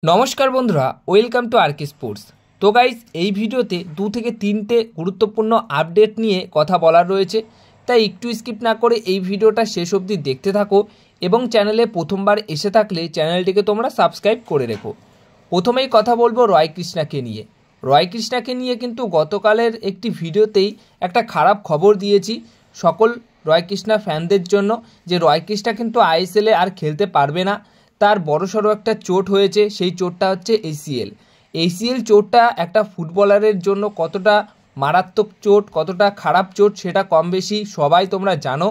নমস্কার বন্ধুরা, welcome to আরকে sports. তো গাইজ, এই ভিডিওতে 2 থেকে 3টে গুরুত্বপূর্ণ আপডেট নিয়ে কথা বলার রয়েছে, তাই একটু স্কিপ না করে এই ভিডিওটা শেষ অবধি দেখতে থাকো এবং চ্যানেলে প্রথমবার এসে থাকলে চ্যানেলটিকে তোমরা সাবস্ক্রাইব করে রেখো। প্রথমেই কথা বলবো রয় কৃষ্ণাকে নিয়ে। রয় কৃষ্ণাকে নিয়ে কিন্তু গতকালের একটি ভিডিওতেই একটা খারাপ খবর দিয়েছি সকল রয় কৃষ্ণা ফ্যানদের জন্য, যে রয় কৃষ্ণা কিন্তু আইএসএলে আর খেলতে পারবে না। তার বড়সড় একটা চোট হয়েছে, সেই চোটটা হচ্ছে এসিএল চোটটা একটা ফুটবলারের জন্য কতটা মারাত্মক চোট, কতটা খারাপ চোট সেটা কম বেশি সবাই তোমরা জানো।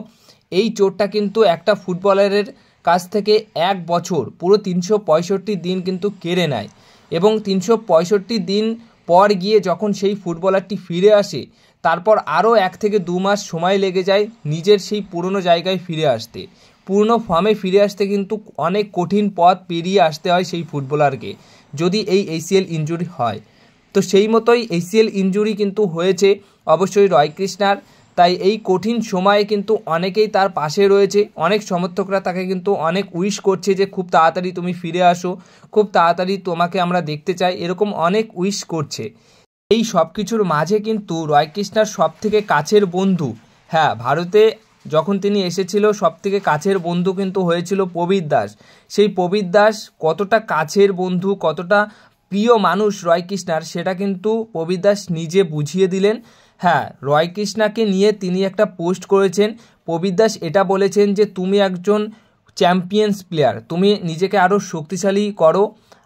এই চোটটা কিন্তু একটা ফুটবলারের কাছ থেকে 1 বছর পুরো 365 দিন কিন্তু কেড়ে নেয় এবং 365 দিন পর গিয়ে যখন সেই ফুটবলারটি ফিরে আসে, তারপর আরও 1 থেকে 2 মাস সময় লেগে যায় নিজের সেই পুরনো জায়গায় ফিরে আসতে। পূর্ণ ফর্মে ফিরে আসতে কিন্তু অনেক কঠিন পথ পেরিয়ে আসতে হয় সেই ফুটবলারকে, যদি এই এসিএল ইনজুরি হয়। তো সেই মতোই এসিএল ইনজুরি কিন্তু হয়েছে অবশ্যই রয় কৃষ্ণার। তাই এই কঠিন সময়ে কিন্তু অনেকেই তার পাশে রয়েছে, অনেক সমর্থকরা তাকে কিন্তু অনেক উইশ করছে যে খুব তাড়াতাড়ি তুমি ফিরে আসো, খুব তাড়াতাড়ি তোমাকে আমরা দেখতে চাই, এরকম অনেক উইশ করছে। এই সব কিছুর মাঝে কিন্তু রয় কৃষ্ণার সব থেকে কাছের বন্ধু, হ্যাঁ, ভারতে যখন তিনি এসেছিল সব থেকে কাছের বন্ধু কিন্তু হয়েছিল প্রবীর দাস। সেই প্রবীর দাস কতটা কাছের বন্ধু, কতটা প্রিয় মানুষ রয় কৃষ্ণার, সেটা কিন্তু প্রবীর দাস নিজে বুঝিয়ে দিলেন। হ্যাঁ, রয় কৃষ্ণাকে নিয়ে তিনি একটা পোস্ট করেছেন। প্রবীর দাস এটা বলেছেন যে তুমি একজন চ্যাম্পিয়ন্স প্লেয়ার, তুমি নিজেকে আরও শক্তিশালী করো,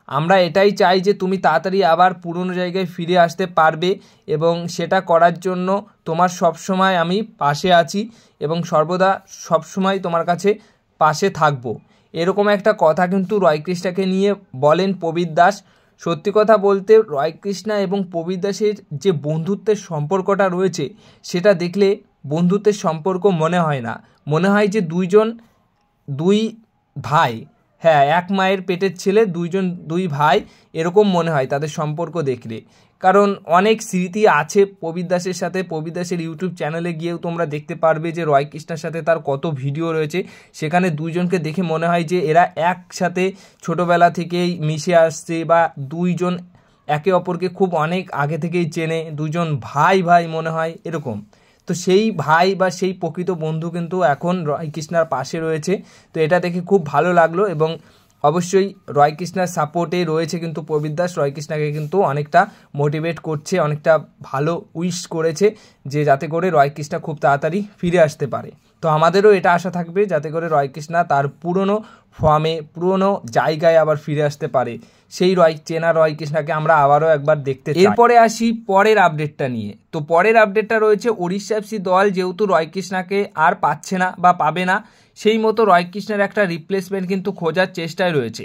আমরা এটাই চাই যে তুমি তাড়াতাড়ি আবার পুরনো জায়গায় ফিরে আসতে পারবে এবং সেটা করার জন্য তোমার সবসময় আমি পাশে আছি এবং সর্বদা সবসময় তোমার কাছে পাশে থাকব। এরকম একটা কথা কিন্তু রয় কৃষ্ণাকে নিয়ে বলেন প্রবীর দাস। সত্যি কথা বলতে রয় কৃষ্ণা এবং প্রবীর দাসের যে বন্ধুত্বের সম্পর্কটা রয়েছে, সেটা দেখলে বন্ধুত্বের সম্পর্ক মনে হয় না, মনে হয় যে দুই ভাই, হ্যাঁ, এক মায়ের পেটের ছেলে, দুই ভাই, এরকম মনে হয় তাদের সম্পর্ক দেখলে। কারণ অনেক স্মৃতি আছে প্রবীর দাসের সাথে। প্রবীর দাসের ইউটিউব চ্যানেলে গিয়েও তোমরা দেখতে পারবে যে রয় কৃষ্ণার সাথে তার কত ভিডিও রয়েছে, সেখানে দুইজনকে দেখে মনে হয় যে এরা একসাথে ছোটোবেলা থেকেই মিশে আসছে বা দুইজন একে অপরকে খুব অনেক আগে থেকেই চেনে, দুজন ভাই ভাই মনে হয় এরকম। তো সেই ভাই বা সেই প্রকৃত বন্ধু কিন্তু এখন রয় কৃষ্ণার পাশে রয়েছে। তো এটা দেখে খুব ভালো লাগলো এবং অবশ্যই রয় কৃষ্ণার সাপোর্টে রয়েছে কিন্তু প্রবীর দাস। রয় কৃষ্ণাকে কিন্তু অনেকটা মোটিভেট করছে, অনেকটা ভালো উইশ করেছে যে যাতে করে রয় কৃষ্ণা খুব তাড়াতাড়ি ফিরে আসতে পারে। তো আমাদেরও এটা আশা থাকবে যাতে করে রয় কৃষ্ণা তার পুরনো ফর্মে, পুরনো জায়গায় আবার ফিরে আসতে পারে। সেই চেনা রয় কৃষ্ণাকে আমরা আবারও একবার দেখতে চাই। এরপরে আসি পরের আপডেটটা নিয়ে। তো পরের আপডেটটা রয়েছে ওড়িশা এফসি দল যেহেতু রয় কৃষ্ণাকে আর পাচ্ছে না বা পাবে না, সেই মতো রয় কৃষ্ণার একটা রিপ্লেসমেন্ট কিন্তু খোঁজার চেষ্টায় রয়েছে।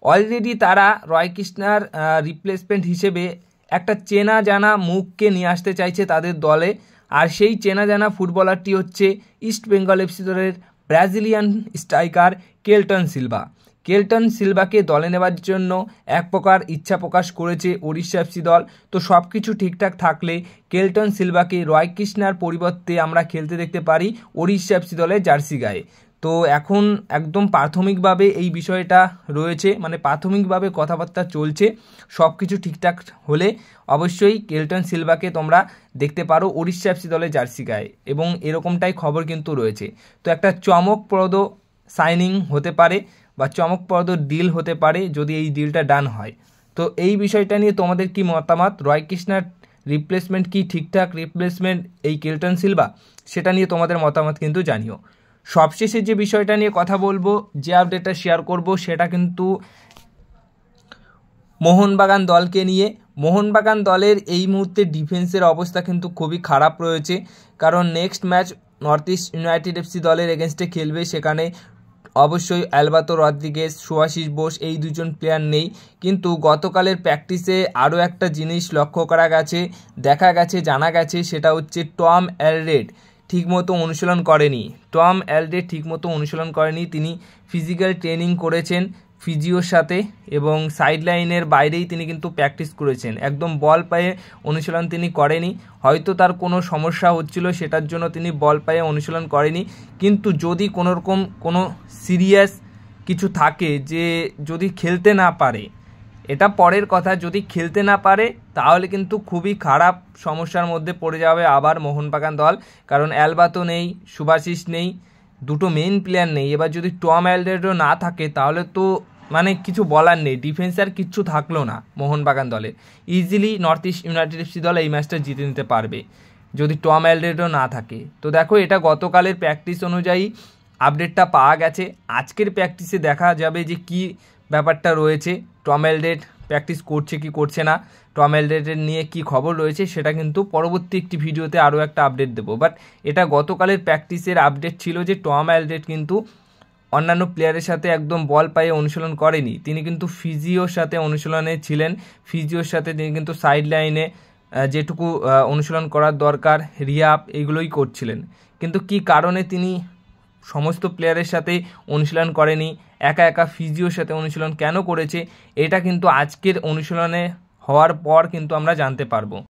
অলরেডি তারা রয় কৃষ্ণার রিপ্লেসমেন্ট হিসেবে একটা চেনা জানা মুখকে নিয়ে আসতে চাইছে তাদের দলে, আর সেই চেনা জানা ফুটবলারটি হচ্ছে ইস্ট বেঙ্গল এফসি দলের ব্রাজিলিয়ান স্ট্রাইকার কেল্টন সিলভাকে দলে নেওয়ার জন্য এক প্রকার ইচ্ছা প্রকাশ করেছে ওড়িশা এফসি দল। তো সব কিছু ঠিকঠাক থাকলে কেল্টন সিলভাকে রয় কৃষ্ণার পরিবর্তে আমরা খেলতে দেখতে পারি ওড়িশা এফসি দলের জার্সি গায়ে। তো এখন একদম প্রাথমিকভাবে এই বিষয়টা রয়েছে, মানে প্রাথমিকভাবে কথাবার্তা চলছে। সব কিছু ঠিকঠাক হলে অবশ্যই কেল্টন সিলভাকে তোমরা দেখতে পারো ওড়িশা এফসি দলের জার্সি গায়ে, এবং এরকমটাই খবর কিন্তু রয়েছে। তো একটা চমকপ্রদ সাইনিং হতে পারে বা চমকপ্রদ ডিল হতে পারে যদি এই ডিলটা ডান হয়। তো এই বিষয়টা নিয়ে তোমাদের কি মতামত? রয় কৃষ্ণার রিপ্লেসমেন্ট কি ঠিকঠাক রিপ্লেসমেন্ট এই কেল্টন সিলভা? সেটা নিয়ে তোমাদের মতামত কিন্তু জানিও। সবশেষে যে বিষয়টা নিয়ে কথা বলবো, যে আপডেটটা শেয়ার করব, সেটা কিন্তু মোহনবাগান দলকে নিয়ে। মোহনবাগান দলের এই মুহূর্তে ডিফেন্সের অবস্থা কিন্তু খুবই খারাপ রয়েছে, কারণ next match north east United FC দলের এগেনস্টে খেলবে। সেখানে অবশ্যই অ্যালবাতো রদ্রিগেজ, সুভাশিস বোস এই দুজন প্লেয়ার নেই, কিন্তু গতকালের প্র্যাকটিসে আরও একটা জিনিস লক্ষ্য করা গেছে, দেখা গেছে, জানা গেছে, সেটা হচ্ছে টম অ্যালড্রেড ঠিকমতো অনুশীলন করেনি। তিনি ফিজিক্যাল ট্রেনিং করেছেন ফিজিওর সাথে এবং সাইড লাইনের বাইরেই তিনি কিন্তু প্র্যাকটিস করেছেন, একদম বল পায়ে অনুশীলন তিনি করেনি। হয়তো তার কোনো সমস্যা হচ্ছিল, সেটার জন্য তিনি বল পায়ে অনুশীলন করেনি। কিন্তু যদি কোনো সিরিয়াস কিছু থাকে, যে যদি খেলতে না পারে এটা পরের কথা, যদি খেলতে না পারে তাহলে কিন্তু খুবই খারাপ সমস্যার মধ্যে পড়ে যাবে আবার মোহনবাগান দল, কারণ অ্যালবা তো নেই, সুভাশিস নেই, দুটো মেইন প্লেয়ার নেই। এবার যদি টম অ্যালডারডো না থাকে তাহলে তো মানে কিছু বলার নেই, ডিফেন্স আর কিচ্ছু থাকলো না মোহনবাগান দলে। Easily north east United FC দল এই ম্যাচটা জিতে নিতে পারবে যদি টম অ্যালডারডো না থাকে। তো দেখো, এটা গতকালের প্র্যাকটিস অনুযায়ী আপডেটটা পাওয়া গেছে। আজকের প্র্যাকটিসে দেখা যাবে যে কি ব্যাপারটা রয়েছে, টম অ্যালডারডো প্র্যাকটিস করছে কি করছে না, টম অ্যালডারডো নিয়ে কি খবর রয়েছে, সেটা কিন্তু পরবর্তী একটি ভিডিওতে আরও একটা আপডেট দেবো। বাট এটা গতকালের প্র্যাকটিসের আপডেট ছিল যে টম অ্যালডারডো কিন্তু অন্যান্য প্লেয়ারের সাথে একদম বল পায়ে অনুশীলন করেনি, তিনি কিন্তু ফিজিওর সাথে অনুশীলনে ছিলেন। ফিজিওর সাথে তিনি কিন্তু সাইড লাইনে যেটুকু অনুশীলন করার দরকার, রিয়াপ, এইগুলোই করছিলেন। কিন্তু কি কারণে তিনি সমস্ত প্লেয়ারের সাথে অনুশীলন করেনি, একা একা ফিজিওর সাথে অনুশীলন কেন করেছে, এটা কিন্তু আজকের অনুশীলনে হওয়ার পর কিন্তু আমরা জানতে পারবো।